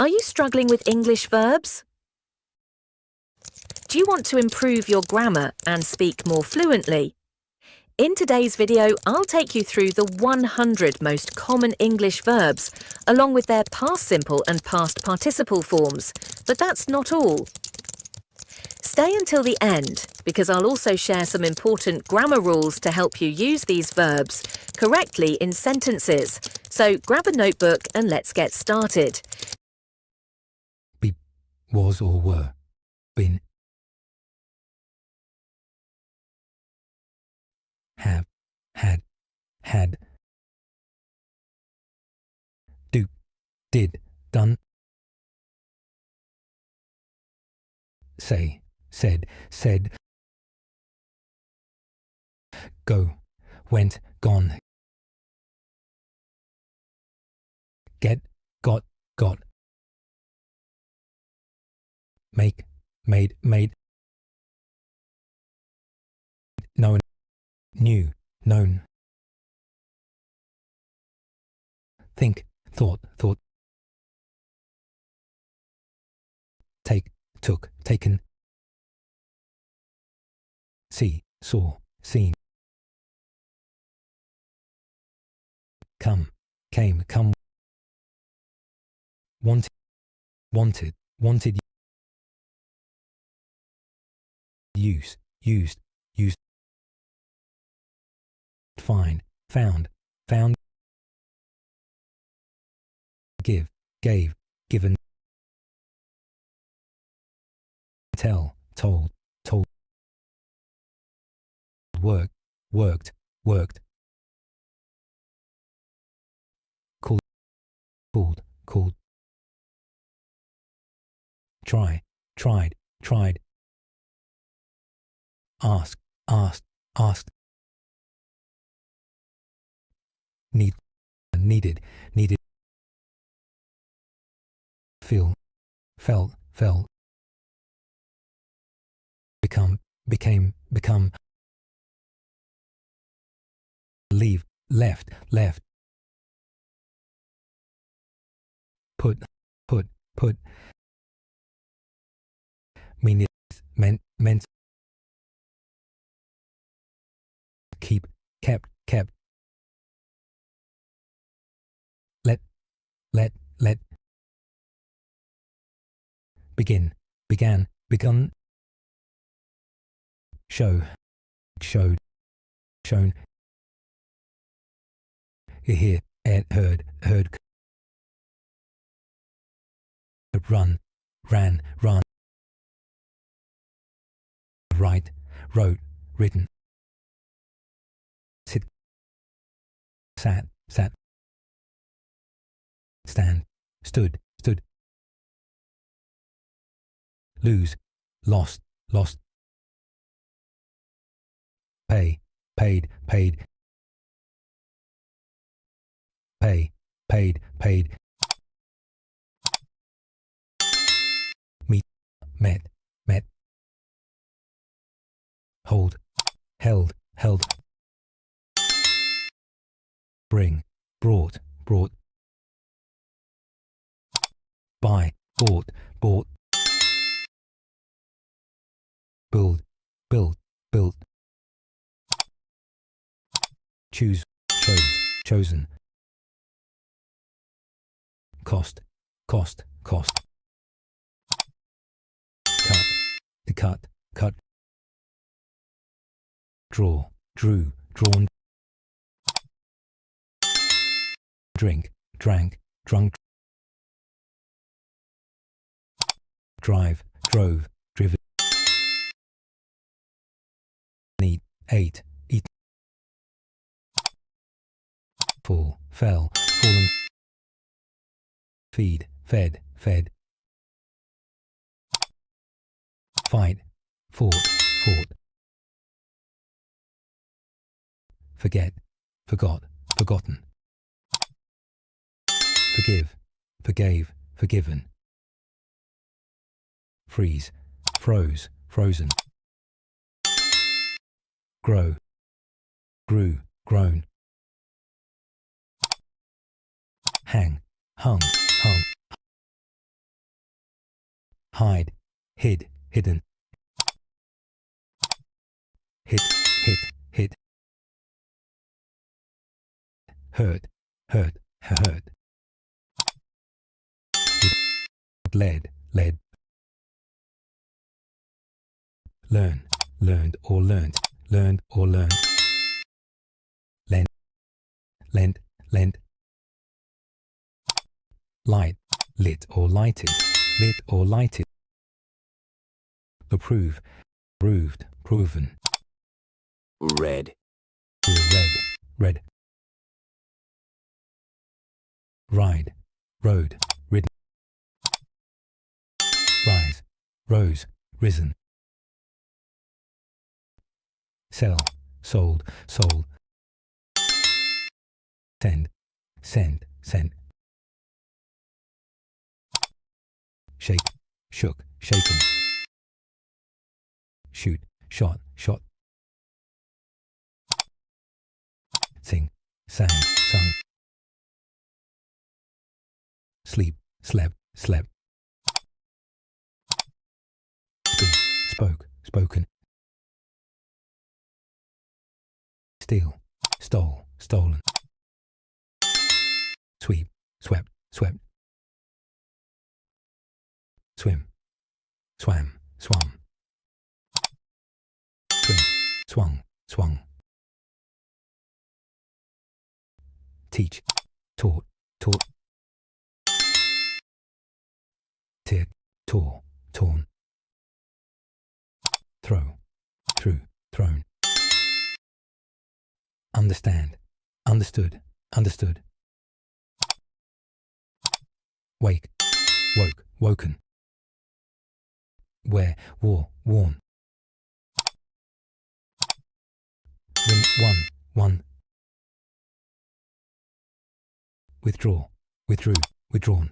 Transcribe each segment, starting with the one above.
Are you struggling with English verbs? Do you want to improve your grammar and speak more fluently? In today's video, I'll take you through the 100 most common English verbs, along with their past simple and past participle forms. But that's not all. Stay until the end, because I'll also share some important grammar rules to help you use these verbs correctly in sentences. So grab a notebook and let's get started. Be, was or were, been. Have, had. Do, did, done. Say, said. Go, went, gone. Get, got. Make, made. Known, knew, known. Think, thought. Take, took, taken. See, saw, seen. Come, came, come. Wanted. Use, used. Find, found. Give, gave, given. Tell, told. Work, worked. Called. Try, tried. Ask, asked. Needed. Feel, felt. Become. Leave, left. Put. Meant. Keep, kept. Let. Begin, began. Show, showed. Shown. Hear, heard. Run, ran. Write, wrote, written. Sit, sat. Stand, stood. Lose, lost. Pay, paid. Pay, paid. Meet, met. Hold, held. Bring, brought. Buy, bought. Build, built. Choose, chosen. Cost. Cut. Draw, drew, drawn. Drink, drank, drunk. Drive, drove, driven. Eat, ate, eaten. Fall, fell, fallen. Feed, fed. Fight, fought. Forget, forgot, forgotten. Forgive, forgave, forgiven. Freeze, froze, frozen. Grow, grew, grown. Hang, hung, hung. Hide, hid, hidden. Hit, hit, hit. Hurt, hurt, hurt. Led, led. Learn, learned or learnt, learned or learned. Lent, lent, lent. Light, lit or lighted, lit or lighted. Approve, proved, proven. Red, Red, red. Ride, rode, ridden. Rise, rose, risen. Sell, sold, sold. Send, sent, sent. Shake, shook, shaken. Shoot, shot, shot. Sing, sang, sung. Sleep, slept, slept. Speak, spoke, spoken. Steal, stole, stolen. Sweep, swept, swept. Swim, swam, swum. Swing, swung, swung. Teach, taught, taught. Tear, tore, torn. Throw, threw, thrown. Understand, understood, understood. Wake, woke, woken. Wear, wore, worn. Win, won, won. Withdraw, withdrew, withdrawn.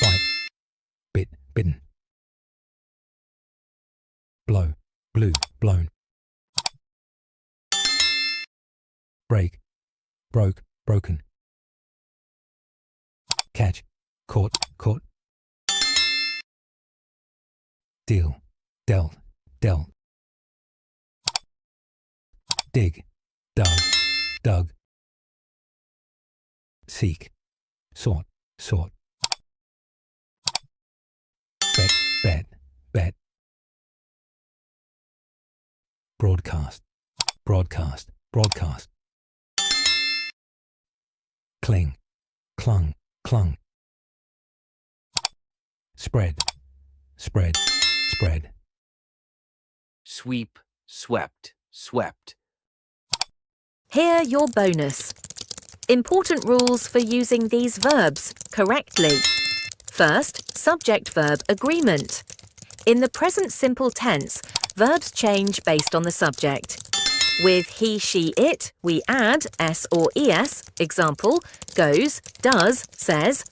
Bite, bit, bitten. Blow, blew, blown. Break, broke, broken. Catch, caught, caught. Deal, dealt, dealt. Dig, dug, dug. Seek, sought, sought. Bet, bet, bet. Broadcast, broadcast, broadcast. Cling, clung, clung. Spread, spread, spread. sweep, swept, swept. Here your bonus. Important rules for using these verbs correctly. First, subject-verb agreement. In the present simple tense, verbs change based on the subject. With he, she, it, we add s or es, example, goes, does, says.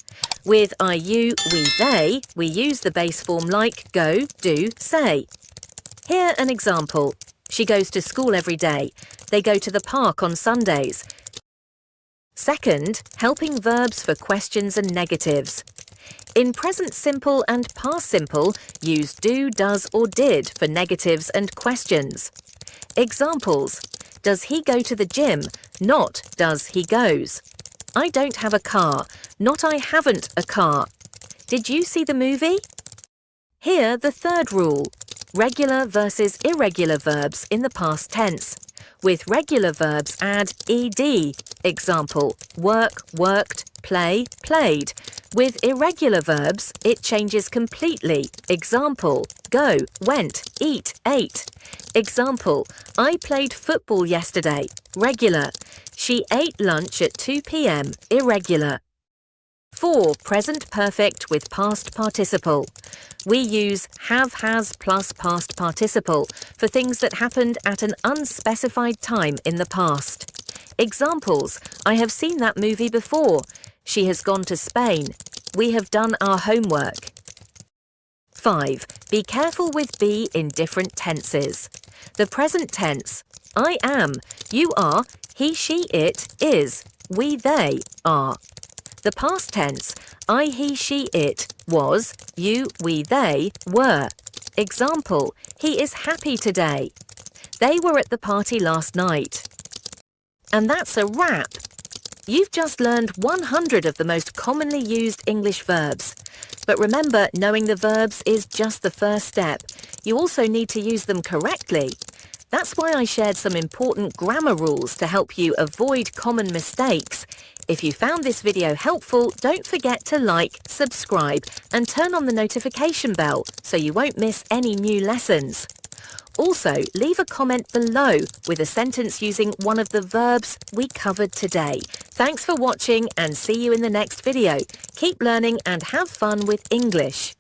With I, you, we, they, we use the base form like go, do, say. Here an example. She goes to school every day. They go to the park on Sundays. Second, helping verbs for questions and negatives. In present simple and past simple, use do, does or did for negatives and questions. Examples. Does he go to the gym? Not does he goes. I don't have a car. Not I haven't a car. Did you see the movie? Here the third rule. Regular versus irregular verbs in the past tense. With regular verbs add ed. Example, work, worked, play, played. With irregular verbs, it changes completely. Example, go, went, eat, ate. Example, I played football yesterday. Regular. She ate lunch at 2 p.m. Irregular. 4. Present perfect with past participle. We use have, has plus past participle for things that happened at an unspecified time in the past. Examples, I have seen that movie before. She has gone to Spain. We have done our homework. 5. Be careful with be in different tenses. The present tense, I am, you are, he, she, it is, we, they are. The past tense, I, he, she, it was, you, we, they were. Example, he is happy today. They were at the party last night. And that's a wrap. You've just learned 100 of the most commonly used English verbs. But remember, knowing the verbs is just the first step. You also need to use them correctly. That's why I shared some important grammar rules to help you avoid common mistakes. If you found this video helpful, don't forget to like, subscribe, and turn on the notification bell so you won't miss any new lessons. Also, leave a comment below with a sentence using one of the verbs we covered today. Thanks for watching and see you in the next video. Keep learning and have fun with English.